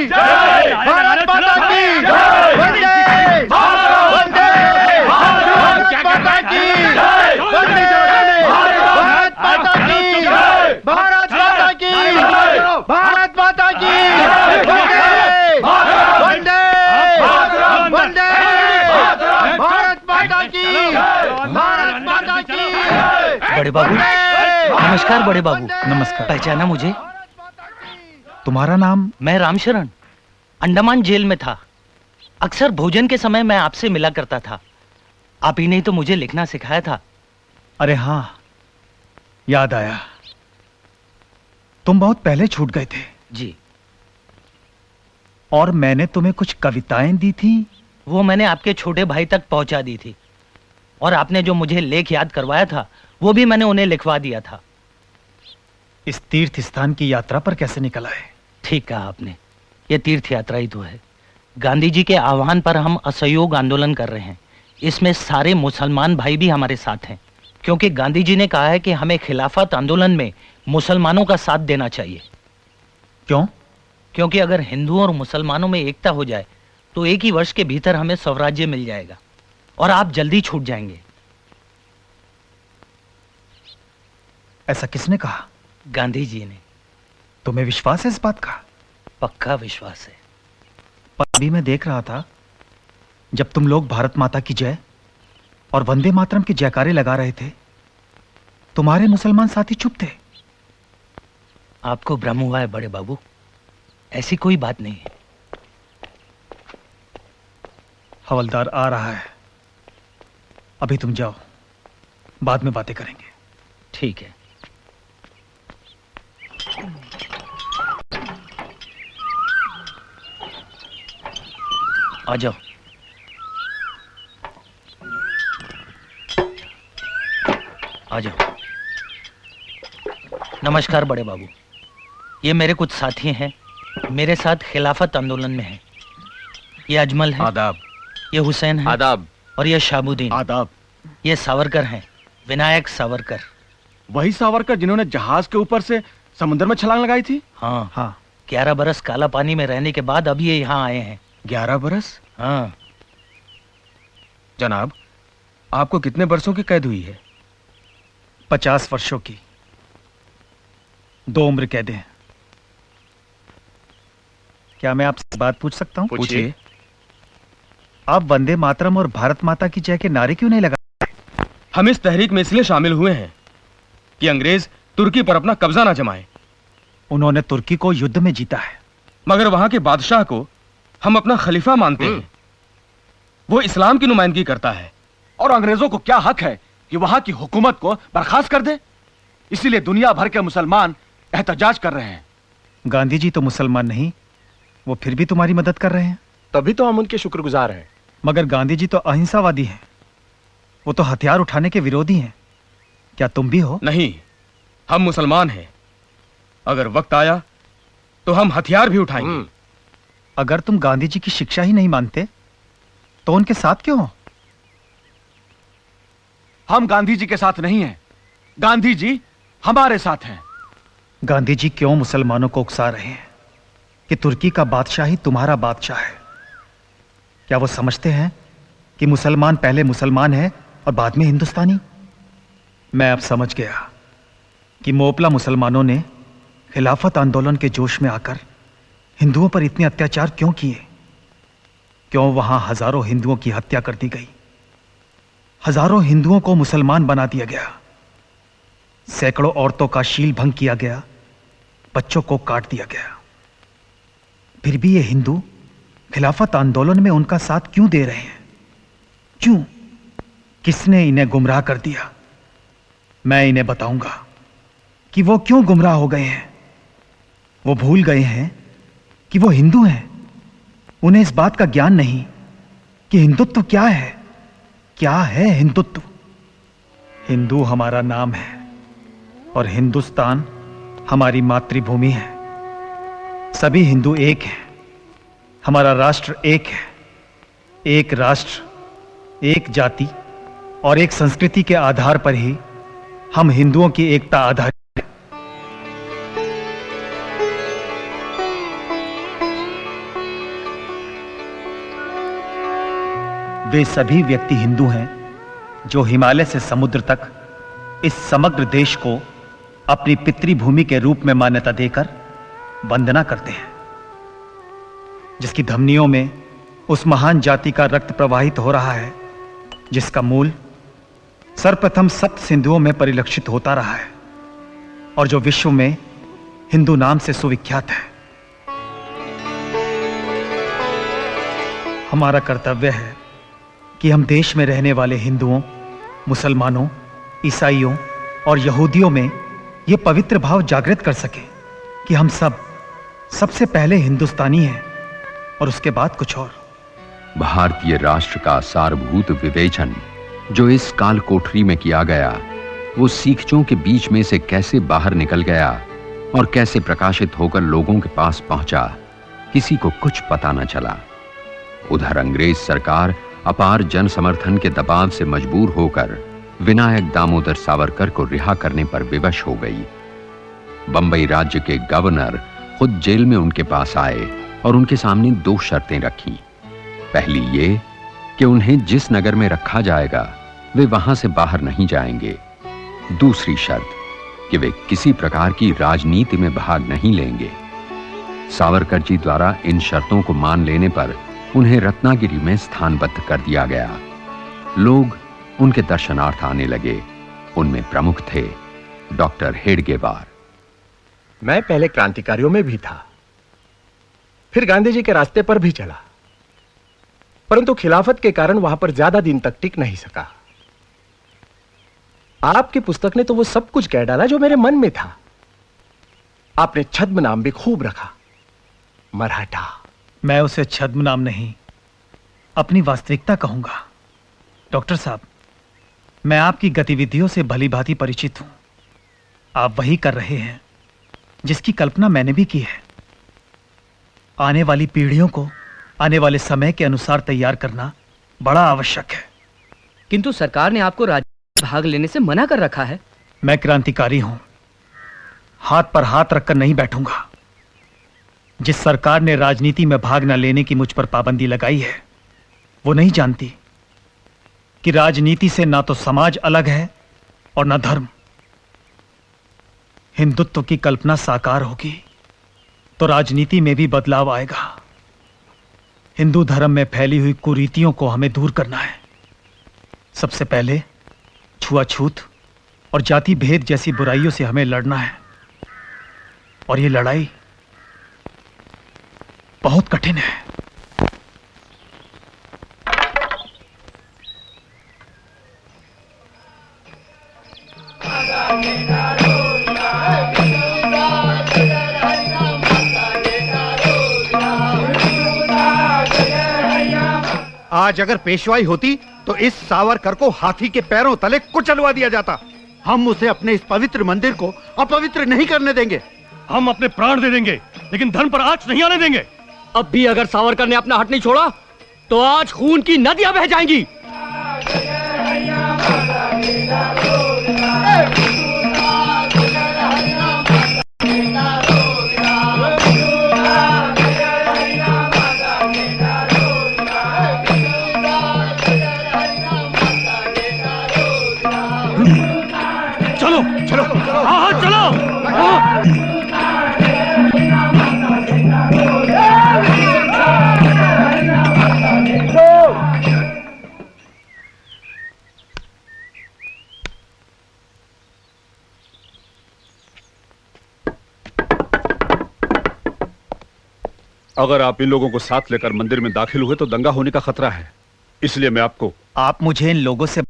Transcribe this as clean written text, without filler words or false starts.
जय, भारत माता की जय, वंदे वंदे भारत माता की जय, वंदे भारत माता की जय, भारत माता की भारत माता की वंदे वंदे वंदे भारत माता की भारत माता की। बड़े बाबू नमस्कार। बड़े बाबू नमस्कार। पहचाना मुझे? तुम्हारा नाम? मैं रामशरण, अंडमान जेल में था। अक्सर भोजन के समय मैं आपसे मिला करता था। आप ही ने तो मुझे लिखना सिखाया था। अरे हाँ, याद आया। तुम बहुत पहले छूट गए थे जी। और मैंने तुम्हें कुछ कविताएं दी थी। वो मैंने आपके छोटे भाई तक पहुंचा दी थी। और आपने जो मुझे लेख याद करवाया था वो भी मैंने उन्हें लिखवा दिया था। इस तीर्थ स्थान की यात्रा पर कैसे निकल आए? ठीक कहा आपने, ये तीर्थ यात्रा ही तो है। गांधी जी के आह्वान पर हम असहयोग आंदोलन कर रहे हैं। इसमें सारे मुसलमान भाई भी हमारे साथ हैं, क्योंकि गांधी जी ने कहा है कि हमें खिलाफत आंदोलन में मुसलमानों का साथ देना चाहिए। क्यों? क्योंकि अगर हिंदुओं और मुसलमानों में एकता हो जाए तो एक ही वर्ष के भीतर हमें स्वराज्य मिल जाएगा और आप जल्दी छूट जाएंगे। ऐसा किसने कहा? गांधी जी ने। तुम्हें विश्वास है इस बात का? पक्का विश्वास है। पर अभी मैं देख रहा था, जब तुम लोग भारत माता की जय और वंदे मातरम की जयकारे लगा रहे थे, तुम्हारे मुसलमान साथी चुप थे। आपको भ्रम हुआ है बड़े बाबू, ऐसी कोई बात नहीं है। हवलदार आ रहा है, अभी तुम जाओ, बाद में बातें करेंगे। ठीक है। आ जाओ। आ जाओ। नमस्कार बड़े बाबू, ये मेरे कुछ साथी हैं, मेरे साथ खिलाफत आंदोलन में हैं। ये अजमल है। आदाब। ये हुसैन है। आदाब। और ये शाहबुद्दीन। आदाब। ये सावरकर हैं, विनायक सावरकर। वही सावरकर जिन्होंने जहाज के ऊपर से समुद्र में छलांग लगाई थी? हाँ हाँ। 11 बरस काला पानी में रहने के बाद अब ये यहाँ आए हैं। 11 बरस? हाँ। जनाब, आपको कितने बरसों की कैद हुई है? 50 वर्षों की। 2 उम्र कैद हैं। क्या मैं आपसे बात पूछ सकता हूँ? पूछिए। आप वंदे मातरम और भारत माता की जय के नारे क्यों नहीं लगा? हम इस तहरीक में इसलिए शामिल हुए हैं कि अंग्रेज तुर्की पर अपना कब्जा ना जमाए। उन्होंने तुर्की को युद्ध में जीता है, मगर वहां के बादशाह को हम अपना खलीफा मानते हैं। वो इस्लाम की नुमाइंदगी करता है और अंग्रेजों को क्या हक है कि वहां की हुकूमत को बर्खास्त कर दे? इसीलिए दुनिया भर के मुसलमान एहतजाज कर रहे हैं। गांधी जी तो मुसलमान नहीं, वो फिर भी तुम्हारी मदद कर रहे हैं। तभी तो हम उनके शुक्रगुजार हैं। मगर गांधी जी तो अहिंसावादी हैं, वो तो हथियार उठाने के विरोधी हैं। क्या तुम भी हो? नहीं, हम मुसलमान हैं। अगर वक्त आया तो हम हथियार भी उठाएंगे। अगर तुम गांधी जी की शिक्षा ही नहीं मानते तो उनके साथ क्यों हो? हम गांधी जी के साथ नहीं हैं, गांधी जी हमारे साथ हैं। गांधी जी क्यों मुसलमानों को उकसा रहे हैं कि तुर्की का बादशाह ही तुम्हारा बादशाह है? क्या वो समझते हैं कि मुसलमान पहले मुसलमान है और बाद में हिंदुस्तानी? मैं अब समझ गया कि मोपला मुसलमानों ने खिलाफत आंदोलन के जोश में आकर हिंदुओं पर इतने अत्याचार क्यों किए। क्यों वहां हजारों हिंदुओं की हत्या कर दी गई, हजारों हिंदुओं को मुसलमान बना दिया गया, सैकड़ों औरतों का शील भंग किया गया, बच्चों को काट दिया गया। फिर भी ये हिंदू खिलाफत आंदोलन में उनका साथ क्यों दे रहे हैं? क्यों? किसने इन्हें गुमराह कर दिया? मैं इन्हें बताऊंगा कि वो क्यों गुमराह हो गए हैं। वो भूल गए हैं कि वो हिंदू हैं। उन्हें इस बात का ज्ञान नहीं कि हिंदुत्व क्या है। क्या है हिंदुत्व? हिंदू हमारा नाम है और हिंदुस्तान हमारी मातृभूमि है। सभी हिंदू एक हैं। हमारा राष्ट्र एक है। एक राष्ट्र, एक जाति और एक संस्कृति के आधार पर ही हम हिंदुओं की एकता आधारित है। वे सभी व्यक्ति हिंदू हैं जो हिमालय से समुद्र तक इस समग्र देश को अपनी पितृभूमि के रूप में मान्यता देकर वंदना करते हैं, जिसकी धमनियों में उस महान जाति का रक्त प्रवाहित हो रहा है जिसका मूल सर्वप्रथम सप्त सिंधुओं में परिलक्षित होता रहा है और जो विश्व में हिंदू नाम से सुविख्यात है। हमारा कर्तव्य है कि हम देश में रहने वाले हिंदुओं, मुसलमानों, ईसाइयों और यहूदियों में यह पवित्र भाव जागृत कर सके कि हम सबसे पहले हिंदुस्तानी हैं और उसके बाद कुछ और। भारतीय राष्ट्र का सारभूत विवेचन जो इस काल कोठरी में किया गया, वो सीखचों के बीच में से कैसे बाहर निकल गया और कैसे प्रकाशित होकर लोगों के पास पहुंचा, किसी को कुछ पता न चला। उधर अंग्रेज सरकार अपार जन समर्थन के दबाव से मजबूर होकर विनायक दामोदर सावरकर को रिहा करने पर विवश हो गई। बंबई राज्य के गवर्नर खुद जेल में उनके पास आए और उनके सामने 2 शर्तें रखीं। पहली ये कि उन्हें जिस नगर में रखा जाएगा वे वहां से बाहर नहीं जाएंगे। दूसरी शर्त कि वे किसी प्रकार की राजनीति में भाग नहीं लेंगे। सावरकर जी द्वारा इन शर्तों को मान लेने पर उन्हें रत्नागिरी में स्थानबद्ध कर दिया गया। लोग उनके दर्शनार्थ आने लगे। उनमें प्रमुख थे डॉक्टर हेडगेवार। मैं पहले क्रांतिकारियों में भी था, फिर गांधी जी के रास्ते पर भी चला, परंतु खिलाफत के कारण वहां पर ज्यादा दिन तक टिक नहीं सका। आपकी पुस्तक ने तो वो सब कुछ कह डाला जो मेरे मन में था। आपने छद्म नाम भी खूब रखा, मराठा। मैं उसे छद्म नाम नहीं, अपनी वास्तविकता कहूंगा। डॉक्टर साहब, मैं आपकी गतिविधियों से भली भांति परिचित हूं। आप वही कर रहे हैं जिसकी कल्पना मैंने भी की है। आने वाली पीढ़ियों को आने वाले समय के अनुसार तैयार करना बड़ा आवश्यक है। किंतु सरकार ने आपको राजनीति में भाग लेने से मना कर रखा है। मैं क्रांतिकारी हूं, हाथ पर हाथ रखकर नहीं बैठूंगा। जिस सरकार ने राजनीति में भाग न लेने की मुझ पर पाबंदी लगाई है, वो नहीं जानती कि राजनीति से ना तो समाज अलग है और ना धर्म। हिंदुत्व की कल्पना साकार होगी तो राजनीति में भी बदलाव आएगा। हिंदू धर्म में फैली हुई कुरीतियों को हमें दूर करना है। सबसे पहले छुआछूत और जाति भेद जैसी बुराइयों से हमें लड़ना है, और ये लड़ाई बहुत कठिन है। आज अगर पेशवाई होती तो इस सावरकर को हाथी के पैरों तले कुचलवा दिया जाता। हम उसे अपने इस पवित्र मंदिर को अपवित्र नहीं करने देंगे। हम अपने प्राण दे देंगे, लेकिन धर्म पर आंच नहीं आने देंगे। अब भी अगर सावरकर ने अपना हट नहीं छोड़ा तो आज खून की नदियां बह जाएंगी। चलो चलो, हाँ हाँ चलो। अगर आप इन लोगों को साथ लेकर मंदिर में दाखिल हुए तो दंगा होने का खतरा है, इसलिए मैं आपको। आप मुझे इन लोगों से